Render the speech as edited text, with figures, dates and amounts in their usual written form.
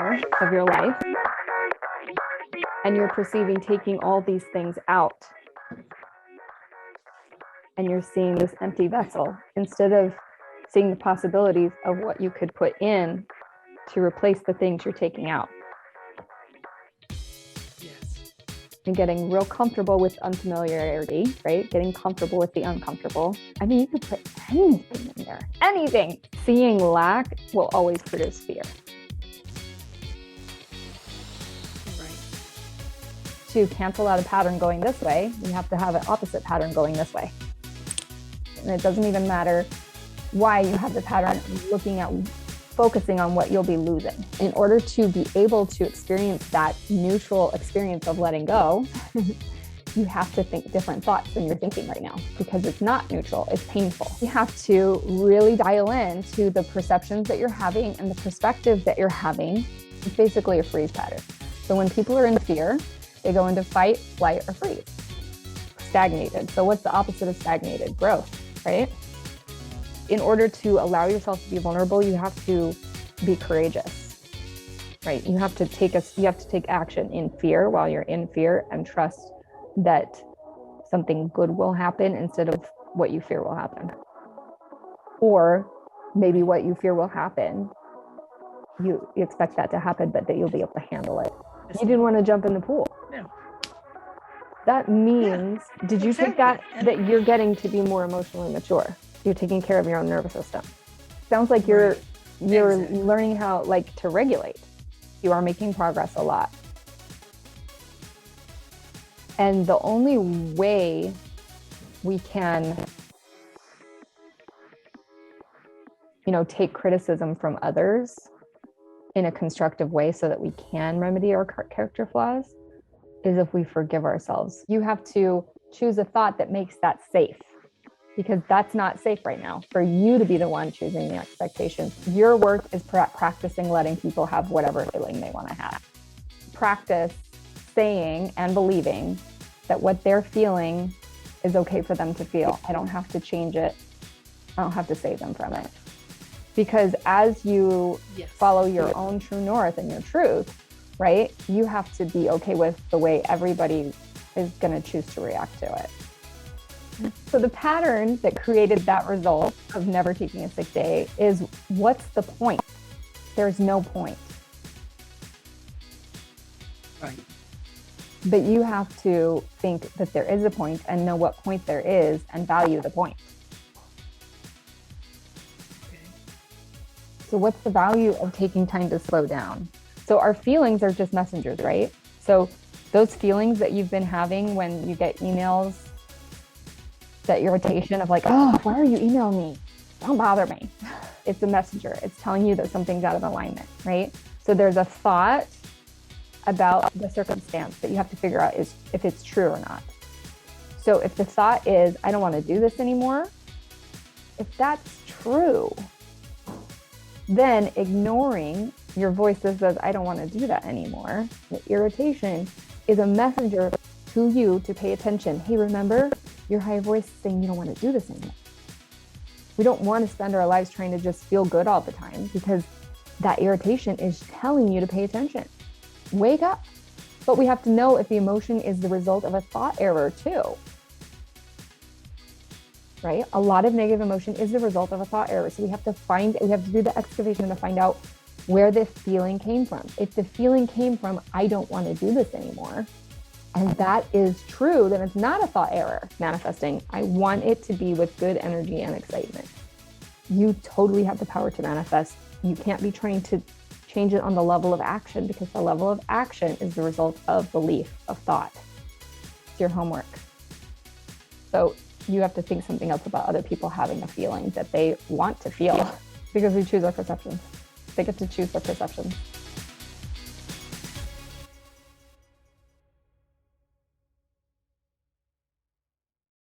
center of your life, and you're perceiving taking all these things out, and you're seeing this empty vessel instead of seeing the possibilities of what you could put in to replace the things you're taking out. Yes. And getting real comfortable with unfamiliarity, right? Getting comfortable with the uncomfortable. I mean, you could put anything in there, anything. Seeing lack will always produce fear. Right. To cancel out a pattern going this way, you have to have an opposite pattern going this way. And it doesn't even matter why you have the pattern, focusing on what you'll be losing. In order to be able to experience that neutral experience of letting go, you have to think different thoughts than you're thinking right now, because it's not neutral, it's painful. You have to really dial in to the perceptions that you're having and the perspective that you're having. It's basically a freeze pattern. So when people are in fear, they go into fight, flight, or freeze. Stagnated. So what's the opposite of stagnated? Growth, right? In order to allow yourself to be vulnerable, you have to be courageous, right? You have to take action in fear while you're in fear, and trust that something good will happen instead of what you fear will happen. Or maybe what you fear will happen, you expect that to happen, but that you'll be able to handle it. You didn't want to jump in the pool. No. That means, did you think that you're getting to be more emotionally mature? You're taking care of your own nervous system. Sounds like you're Exactly. learning how to regulate. You are making progress a lot. And the only way we can, take criticism from others in a constructive way so that we can remedy our character flaws is if we forgive ourselves. You have to choose a thought that makes that safe, because that's not safe right now for you to be the one choosing the expectations. Your work is practicing letting people have whatever feeling they want to have. Practice saying and believing that what they're feeling is okay for them to feel. I don't have to change it. I don't have to save them from it. Because as you follow your own true north and your truth, right, you have to be okay with the way everybody is going to choose to react to it. So the pattern that created that result of never taking a sick day is, what's the point? There's no point. Right. But you have to think that there is a point and know what point there is and value the point. Okay. So what's the value of taking time to slow down? So our feelings are just messengers, right? So those feelings that you've been having when you get emails, that irritation of oh, why are you emailing me? Don't bother me. It's a messenger. It's telling you that something's out of alignment, right? So there's a thought about the circumstance that you have to figure out is if it's true or not. So if the thought is, I don't want to do this anymore, if that's true, then ignoring your voice that says, I don't want to do that anymore, the irritation is a messenger to you to pay attention. Hey, remember, your higher voice is saying you don't want to do this anymore. We don't want to spend our lives trying to just feel good all the time, because that irritation is telling you to pay attention. Wake up. But we have to know if the emotion is the result of a thought error too. Right? A lot of negative emotion is the result of a thought error. So we have to do the excavation to find out where this feeling came from. If the feeling came from, I don't want to do this anymore, and that is true, then it's not a thought error manifesting. I want it to be with good energy and excitement. You totally have the power to manifest. You can't be trying to change it on the level of action, because the level of action is the result of belief, of thought. It's your homework. So you have to think something else about other people having a feeling that they want to feel, because we choose our perceptions. They get to choose their perceptions.